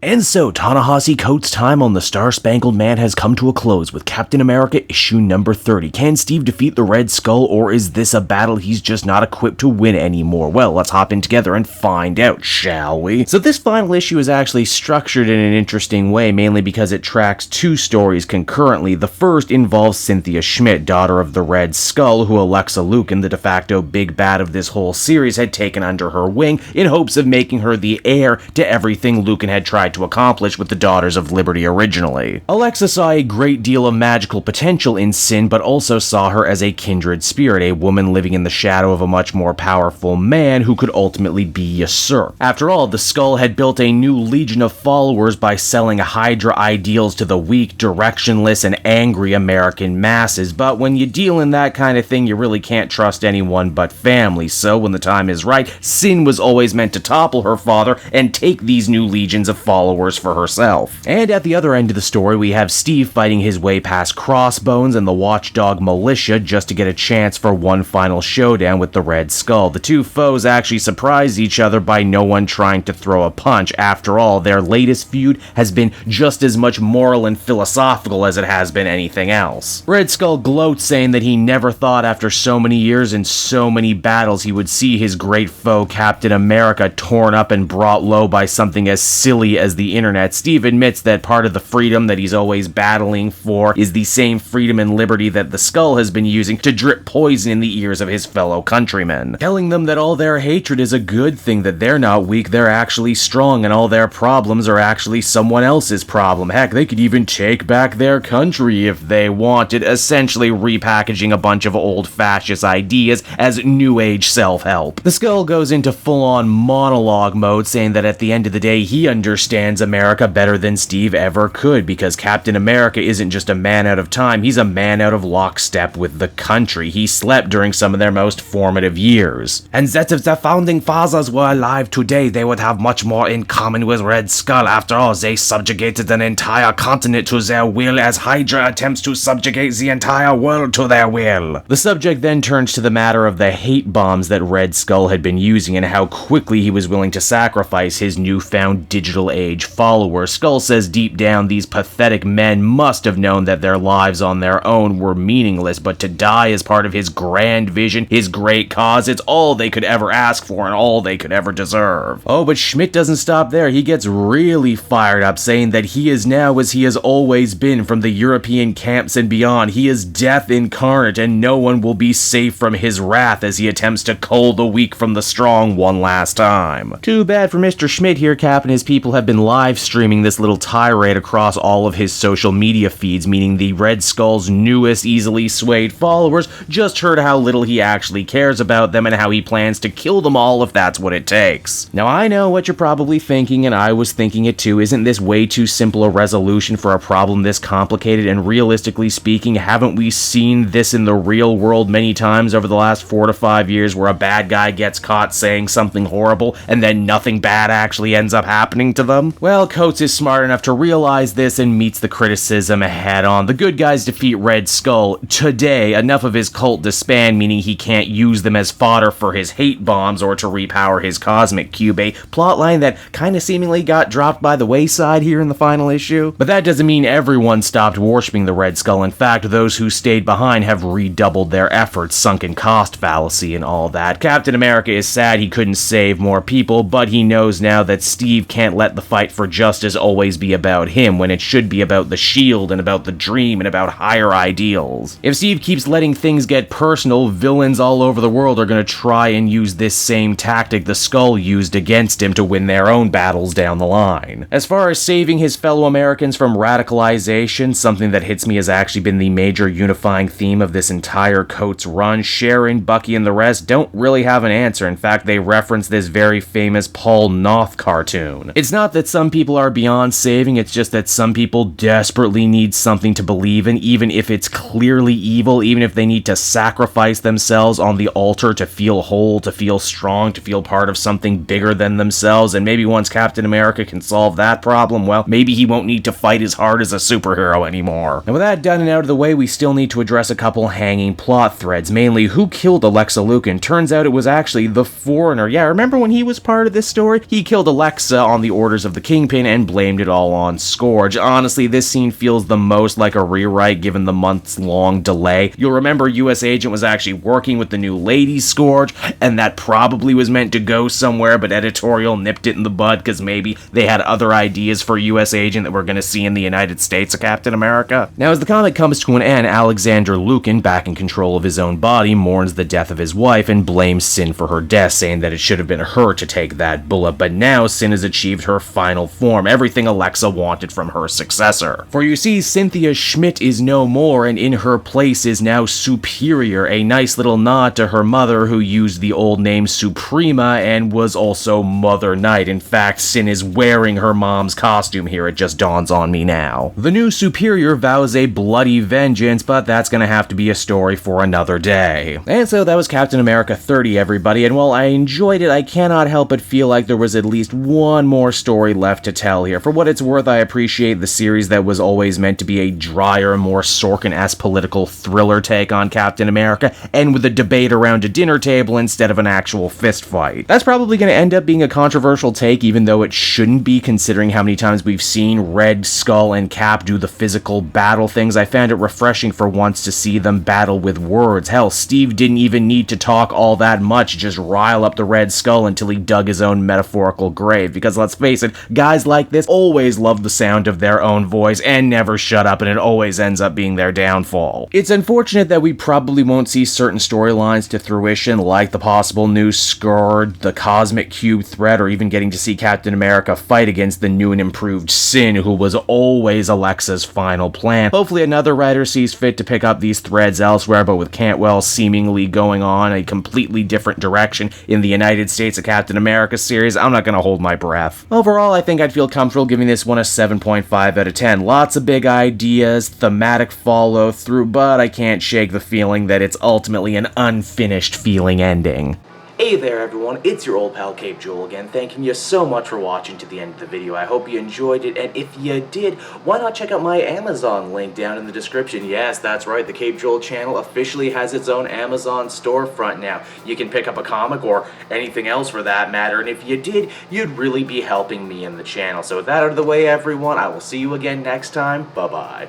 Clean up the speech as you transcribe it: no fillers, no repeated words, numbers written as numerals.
And so, Ta-Nehisi Coates' time on the Star-Spangled Man has come to a close with Captain America issue number 30. Can Steve defeat the Red Skull, or is this a battle he's just not equipped to win anymore? Well, let's hop in together and find out, shall we? So this final issue is actually structured in an interesting way, mainly because it tracks two stories concurrently. The first involves Cynthia Schmidt, daughter of the Red Skull, who Alexa Lukin, the de facto big bad of this whole series, had taken under her wing in hopes of making her the heir to everything Lukin had tried to accomplish with the Daughters of Liberty originally. Alexa saw a great deal of magical potential in Sin, but also saw her as a kindred spirit, a woman living in the shadow of a much more powerful man who could ultimately be usurped. After all, the Skull had built a new legion of followers by selling Hydra ideals to the weak, directionless, and angry American masses, but when you deal in that kind of thing, you really can't trust anyone but family. So when the time is right, Sin was always meant to topple her father and take these new legions of followers for herself. And at the other end of the story, we have Steve fighting his way past Crossbones and the Watchdog Militia just to get a chance for one final showdown with the Red Skull. The two foes actually surprise each other by no one trying to throw a punch. After all, their latest feud has been just as much moral and philosophical as it has been anything else. Red Skull gloats, saying that he never thought after so many years and so many battles he would see his great foe Captain America torn up and brought low by something as silly as the internet. Steve admits that part of the freedom that he's always battling for is the same freedom and liberty that the Skull has been using to drip poison in the ears of his fellow countrymen, telling them that all their hatred is a good thing, that they're not weak, they're actually strong, and all their problems are actually someone else's problem. Heck, they could even take back their country if they wanted, essentially repackaging a bunch of old fascist ideas as new age self-help. The Skull goes into full-on monologue mode, saying that at the end of the day, he understands America better than Steve ever could, because Captain America isn't just a man out of time, he's a man out of lockstep with the country. He slept during some of their most formative years. And that if the founding fathers were alive today, they would have much more in common with Red Skull. After all, they subjugated an entire continent to their will as Hydra attempts to subjugate the entire world to their will. The subject then turns to the matter of the hate bombs that Red Skull had been using and how quickly he was willing to sacrifice his newfound digital age followers. Skull says deep down these pathetic men must have known that their lives on their own were meaningless, but to die as part of his grand vision, his great cause, it's all they could ever ask for and all they could ever deserve. Oh, but Schmidt doesn't stop there. He gets really fired up, saying that he is now as he has always been from the European camps and beyond. He is death incarnate, and no one will be safe from his wrath as he attempts to cull the weak from the strong one last time. Too bad for Mr. Schmidt here. Cap and his people have been live streaming this little tirade across all of his social media feeds, meaning the Red Skull's newest easily swayed followers just heard how little he actually cares about them and how he plans to kill them all if that's what it takes. Now I know what you're probably thinking, and I was thinking it too. Isn't this way too simple a resolution for a problem this complicated? And realistically speaking, haven't we seen this in the real world many times over the last 4 to 5 years, where a bad guy gets caught saying something horrible and then nothing bad actually ends up happening to them? Well, Coates is smart enough to realize this and meets the criticism head on. The good guys defeat Red Skull today. Enough of his cult disband, meaning he can't use them as fodder for his hate bombs or to repower his cosmic cube, a plotline that kinda seemingly got dropped by the wayside here in the final issue. But that doesn't mean everyone stopped worshipping the Red Skull. In fact, those who stayed behind have redoubled their efforts, sunken cost fallacy and all that. Captain America is sad he couldn't save more people, but he knows now that Steve can't let the fight for justice always be about him, when it should be about the shield and about the dream and about higher ideals. If Steve keeps letting things get personal, villains all over the world are going to try and use this same tactic the Skull used against him to win their own battles down the line. As far as saving his fellow Americans from radicalization, something that hits me has actually been the major unifying theme of this entire Coates run. Sharon, Bucky, and the rest don't really have an answer. In fact, they reference this very famous Paul Noth cartoon. It's not that some people are beyond saving, it's just that some people desperately need something to believe in, even if it's clearly evil, even if they need to sacrifice themselves on the altar to feel whole, to feel strong, to feel part of something bigger than themselves. And maybe once Captain America can solve that problem, well, maybe he won't need to fight as hard as a superhero anymore. And with that done and out of the way, we still need to address a couple hanging plot threads, mainly who killed Alexa Lukin. Turns out it was actually the Foreigner. Yeah, remember when he was part of this story? He killed Alexa on the orders of of the Kingpin and blamed it all on Scourge. Honestly, this scene feels the most like a rewrite given the months-long delay. You'll remember US Agent was actually working with the new Lady Scourge, and that probably was meant to go somewhere, but editorial nipped it in the bud because maybe they had other ideas for US Agent that we're going to see in the United States of Captain America. Now, as the comic comes to an end, Alexander Lukin, back in control of his own body, mourns the death of his wife and blames Sin for her death, saying that it should have been her to take that bullet, but now Sin has achieved her final form, everything Alexa wanted from her successor. For you see, Cynthia Schmidt is no more, and in her place is now Superior, a nice little nod to her mother, who used the old name Suprema and was also Mother Knight. In fact, Sin is wearing her mom's costume here, it just dawns on me now. The new Superior vows a bloody vengeance, but that's gonna have to be a story for another day. And so that was Captain America 30, everybody, and while I enjoyed it, I cannot help but feel like there was at least one more story left to tell here. For what it's worth, I appreciate the series that was always meant to be a drier, more Sorkin-esque political thriller take on Captain America, and with a debate around a dinner table instead of an actual fist fight. That's probably going to end up being a controversial take, even though it shouldn't be, considering how many times we've seen Red Skull and Cap do the physical battle things. I found it refreshing for once to see them battle with words. Hell, Steve didn't even need to talk all that much, just rile up the Red Skull until he dug his own metaphorical grave, because let's face it, guys like this always love the sound of their own voice and never shut up, and it always ends up being their downfall. It's unfortunate that we probably won't see certain storylines to fruition, like the possible new Scourge, the Cosmic Cube threat, or even getting to see Captain America fight against the new and improved Sin, who was always Alexa's final plan. Hopefully another writer sees fit to pick up these threads elsewhere, but with Cantwell seemingly going on a completely different direction in the United States of Captain America series, I'm not gonna hold my breath. Overall, I think I'd feel comfortable giving this one a 7.5 out of 10. Lots of big ideas, thematic follow through, but I can't shake the feeling that it's ultimately an unfinished feeling ending. Hey there everyone, it's your old pal Cape Joel again, thanking you so much for watching to the end of the video. I hope you enjoyed it, and if you did, why not check out my Amazon link down in the description. Yes, that's right, the Cape Joel channel officially has its own Amazon storefront now. You can pick up a comic or anything else for that matter, and if you did, you'd really be helping me and the channel. So with that out of the way everyone, I will see you again next time. Bye-bye.